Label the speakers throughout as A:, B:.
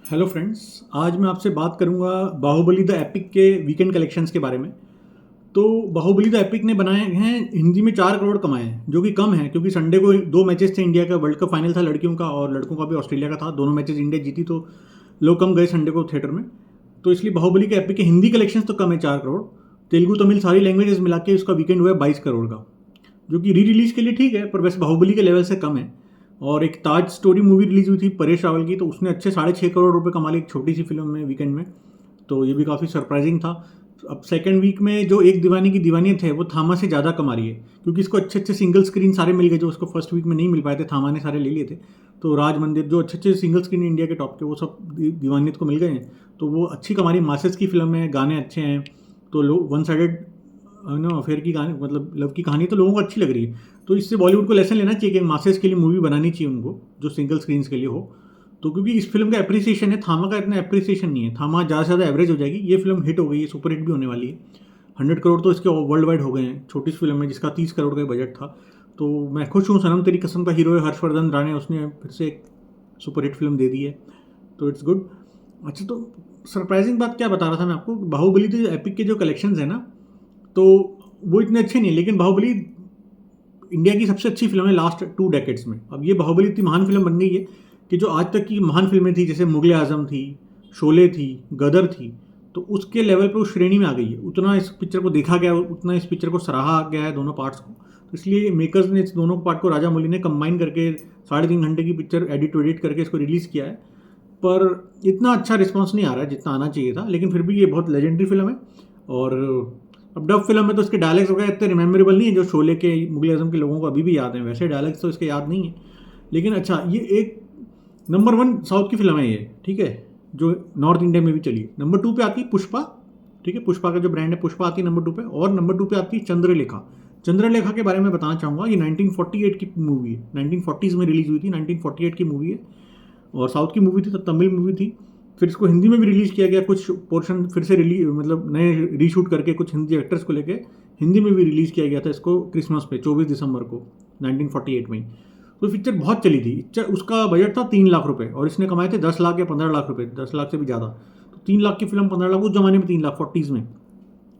A: Hello friends. आज मैं आपसे बात करूंगा बाहुबली द एपिक के वीकेंड कलेक्शंस के बारे में। तो बाहुबली द एपिक ने बनाए हैं, हिंदी में 4 करोड़ कमाए हैं, जो कि कम है क्योंकि संडे को 2 मैचेस थे। इंडिया का वर्ल्ड कप फाइनल था लड़कियों का, और लड़कों का भी ऑस्ट्रेलिया का था। दोनों मैचेस इंडिया जीती, तो लोग कम गए संडे को थिएटर में। तो इसलिए बाहुबली के एपिक के हिंदी कलेक्शंस तो कम है 4 करोड़। तेलुगु तमिल सारी लैंग्वेजेस मिला के उसका वीकेंड हुआ है 22 करोड़ का, जो कि री रिलीज के लिए ठीक है, पर वैसे बाहुबली के लेवल से कम है। और एक ताज स्टोरी मूवी रिलीज हुई थी परेश रावल की, तो उसने अच्छे 6.5 करोड़ रुपए कमा लिए एक छोटी सी फिल्म में वीकेंड में। तो ये भी काफ़ी सरप्राइजिंग था। अब सेकंड वीक में जो एक दीवानी की दीवानियत है वो थामा से ज़्यादा कमा रही है, क्योंकि इसको अच्छे अच्छे सिंगल स्क्रीन सारे मिल गए जो उसको फर्स्ट वीक में नहीं मिल पाए थे। थामा ने सारे ले लिए थे। तो राज मंदिर जो अच्छे अच्छे सिंगल स्क्रीन इंडिया के टॉप के, वो सब दीवानियत को मिल गए हैं। तो वो अच्छी कमा रही, मासेस की फिल्म है, गाने अच्छे हैं। तो लोग वन साइडेड अफेयर की कहानी, मतलब लव की कहानी तो लोगों को अच्छी लग रही है। तो इससे बॉलीवुड को लेसन लेना चाहिए कि मासेस के लिए मूवी बनानी चाहिए उनको, जो सिंगल स्क्रीन के लिए हो। तो क्योंकि इस फिल्म का एप्रिसिएशन है, थामा का इतना एप्रिसिएशन नहीं है। थामा ज़्यादा से ज़्यादा एवरेज हो जाएगी। ये फिल्म हिट हो गई है, सुपर हिट भी होने वाली है। 100 करोड़ तो इसके वर्ल्ड वाइड हो गए हैं छोटी सी फिल्म में, जिसका 30 करोड़ का बजट था। तो मैं खुश हूँ। सनम तेरी कसम का हीरो है हर्षवर्धन राणे, उसने फिर से एक सुपर हिट फिल्म दे दी है, तो इट्स गुड। अच्छा, तो सरप्राइजिंग बात क्या बता रहा था मैं आपको, बाहुबली तो एपिक के जो कलेक्शंस है ना, तो वो इतने अच्छे नहीं है। लेकिन बाहुबली इंडिया की सबसे अच्छी फिल्म है लास्ट 2 डेकेड्स में। अब ये बाहुबली इतनी महान फिल्म बन गई है कि जो आज तक की महान फिल्में थी, जैसे मुगल आजम थी, शोले थी, गदर थी, तो उसके लेवल पे उस श्रेणी में आ गई है। उतना इस पिक्चर को देखा गया, उतना इस पिक्चर को सराहा गया है, दोनों पार्ट्स को। तो इसलिए मेकर्स ने इस दोनों पार्ट को, राजा मौली ने कंबाइन करके 3.5 घंटे की पिक्चर एडिट करके इसको रिलीज़ किया है। पर इतना अच्छा रिस्पॉन्स नहीं आ रहा है जितना आना चाहिए था। लेकिन फिर भी ये बहुत लेजेंडरी फिल्म है। और अब डब फिल्म में तो इसके डायलॉग्स वगैरह इतने रिमेम्बरेबल नहीं है जो शोले के, मुगल आजम के लोगों को अभी भी याद हैं। वैसे डायलॉग्स तो इसके याद नहीं है। लेकिन अच्छा, ये एक नंबर 1 साउथ की फिल्म है ये, ठीक है, जो नॉर्थ इंडिया में भी चली है। नंबर 2 पे आती है पुष्पा, ठीक है, पुष्पा का जो ब्रांड है पुष्पा आती है नंबर 2 पे। और नंबर 2 पे आती है चंद्रलेखा। चंद्रलेखा के बारे में बताना चाहूँगा, ये 1948 की मूवी है, 1940s में रिलीज हुई थी, 1948 की मूवी है। और साउथ की मूवी थी, तो तमिल मूवी थी। फिर इसको हिंदी में भी रिलीज़ किया गया, कुछ पोर्शन फिर से रिलीज, मतलब नए रीशूट करके कुछ हिंदी एक्टर्स को लेके हिंदी में भी रिलीज़ किया गया था इसको क्रिसमस पे 24 दिसंबर को 1948 में। तो पिक्चर बहुत चली थी। उसका बजट था 3 लाख रुपए, और इसने कमाए थे 10 लाख या 15 लाख रुपए, 10 लाख से भी ज़्यादा। तो 3 लाख की फिल्म 15 लाख, उस जमाने में 3 लाख 40s में,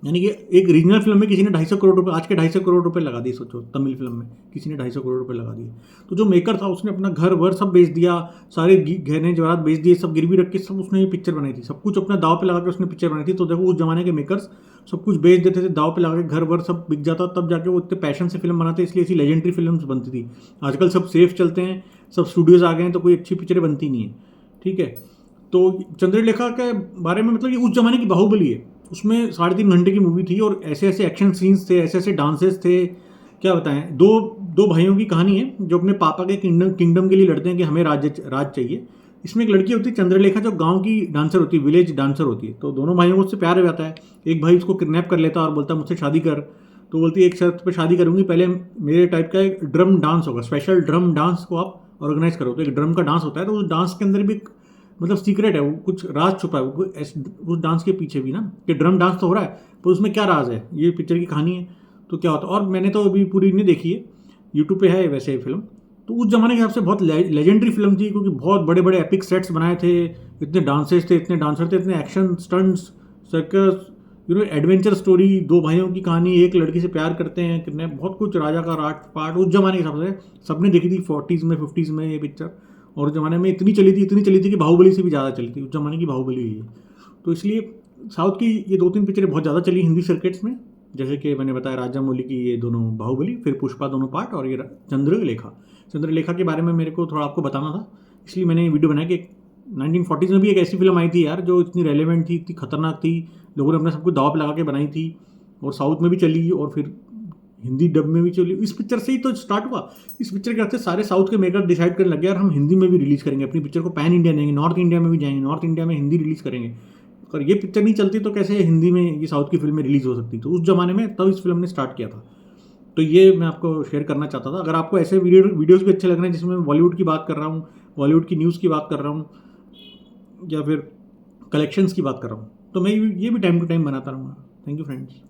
A: यानी कि एक रीजनल फिल्म में किसी ने 250 करोड़ रुपए, आज के 250 करोड़ रुपए लगा दिए। सोचो, तमिल फिल्म में किसी ने 250 करोड़ रुपए लगा दिए। तो जो मेकर था उसने अपना घर वर सब बेच दिया, सारे गहने जवाहरात बेच दिए, सब गिरवी रख के सब उसने ये पिक्चर बनाई थी। सब कुछ अपना दाव पे लगा के उसने पिक्चर बनाई थी। तो देखो, उस जमाने के मेकर्स सब कुछ बेच देते थे, दाव पे लगा के घर वर सब बिक जाता, तब जाके वो इतने पैशन से फिल्म बनाते, इसलिए ऐसी लेजेंडरी फिल्म बनती थी। आजकल सब सेफ चलते हैं, सब स्टूडियोज आ गए हैं, तो कोई अच्छी पिक्चरें बनती नहीं है, ठीक है। तो चंद्रलेखा के बारे में, मतलब ये उस जमाने की बाहुबली है। उसमें 3.5 घंटे की मूवी थी, और ऐसे ऐसे एक्शन सीन्स थे, ऐसे ऐसे डांसेस थे, क्या बताएं। दो दो भाइयों की कहानी है जो अपने पापा के किंगडम के लिए लड़ते हैं कि हमें राज चाहिए। इसमें एक लड़की होती है चंद्रलेखा, जो गांव की डांसर होती है, विलेज डांसर होती है। तो दोनों भाइयों को उससे प्यार हो जाता है। एक भाई उसको किडनैप कर लेता है और बोलता है मुझसे शादी कर। तो बोलती है एक शर्त पे शादी करूंगी, पहले मेरे टाइप का एक ड्रम डांस होगा, स्पेशल ड्रम डांस को आप ऑर्गेनाइज करो। तो एक ड्रम का डांस होता है, तो उस डांस के अंदर भी मतलब सीक्रेट है, वो कुछ राज छुपा है उस डांस के पीछे भी ना, कि ड्रम डांस तो हो रहा है, पर उसमें क्या राज है, ये पिक्चर की कहानी है। तो क्या होता है, और मैंने तो अभी पूरी नहीं देखी है, यूट्यूब पे है वैसे फिल्म। तो उस जमाने के हिसाब से बहुत लेजेंडरी फिल्म थी, क्योंकि बहुत बड़े बड़े एपिक सेट्स बनाए थे, इतने डांसेस थे, इतने डांसर थे, इतने action stunts, circus, adventure story, दो भाइयों की कहानी, एक लड़की से प्यार करते हैं, कितने बहुत कुछ, राजा का राज पाट। उस जमाने के हिसाब से सबने देखी थी 40s में 50s में ये पिक्चर। और उस जमाने में इतनी चली थी कि बाहुबली से भी ज़्यादा चली थी। उस जमाने की बाहुबली हुई है। तो इसलिए साउथ की ये 2-3 पिक्चरें बहुत ज़्यादा चली हिंदी सर्किट्स में, जैसे कि मैंने बताया राजा मौली की ये दोनों बाहुबली, फिर पुष्पा दोनों पार्ट, और ये चंद्रलेखा के बारे में मेरे को थोड़ा आपको बताना था, इसलिए मैंने ये वीडियो बनाया कि 1940s में भी एक ऐसी फिल्म आई थी यार, जो इतनी रेलेवेंट थी, इतनी खतरनाक थी, लोगों ने अपना सब कुछ दाव पे लगा के बनाई थी, और साउथ में भी चली, और फिर हिंदी डब में भी चली। इस पिक्चर से ही तो स्टार्ट हुआ। इस पिक्चर के बाद से सारे साउथ के मेकर डिसाइड करने लग गए, यार हम हिंदी में भी रिलीज़ करेंगे अपनी पिक्चर को, पैन इंडिया देंगे, नॉर्थ इंडिया में भी जाएंगे, नॉर्थ इंडिया में हिंदी रिलीज़ करेंगे। अगर ये पिक्चर नहीं चलती तो कैसे हिंदी में ये साउथ की फिल्में रिलीज़ हो सकती। तो उस जमाने में तब इस फिल्म ने स्टार्ट किया था। तो ये मैं आपको शेयर करना चाहता था। अगर आपको ऐसे वीडियोज़ भी अच्छे लग रहे हैं जिसमें मैं बॉलीवुड की बात कर रहा हूँ, बॉलीवुड की न्यूज़ की बात कर रहा हूँ, या फिर कलेक्शंस की बात कर रहा हूँ, तो मैं ये भी टाइम टू टाइम बनाता रहूँगा। Thank you friends.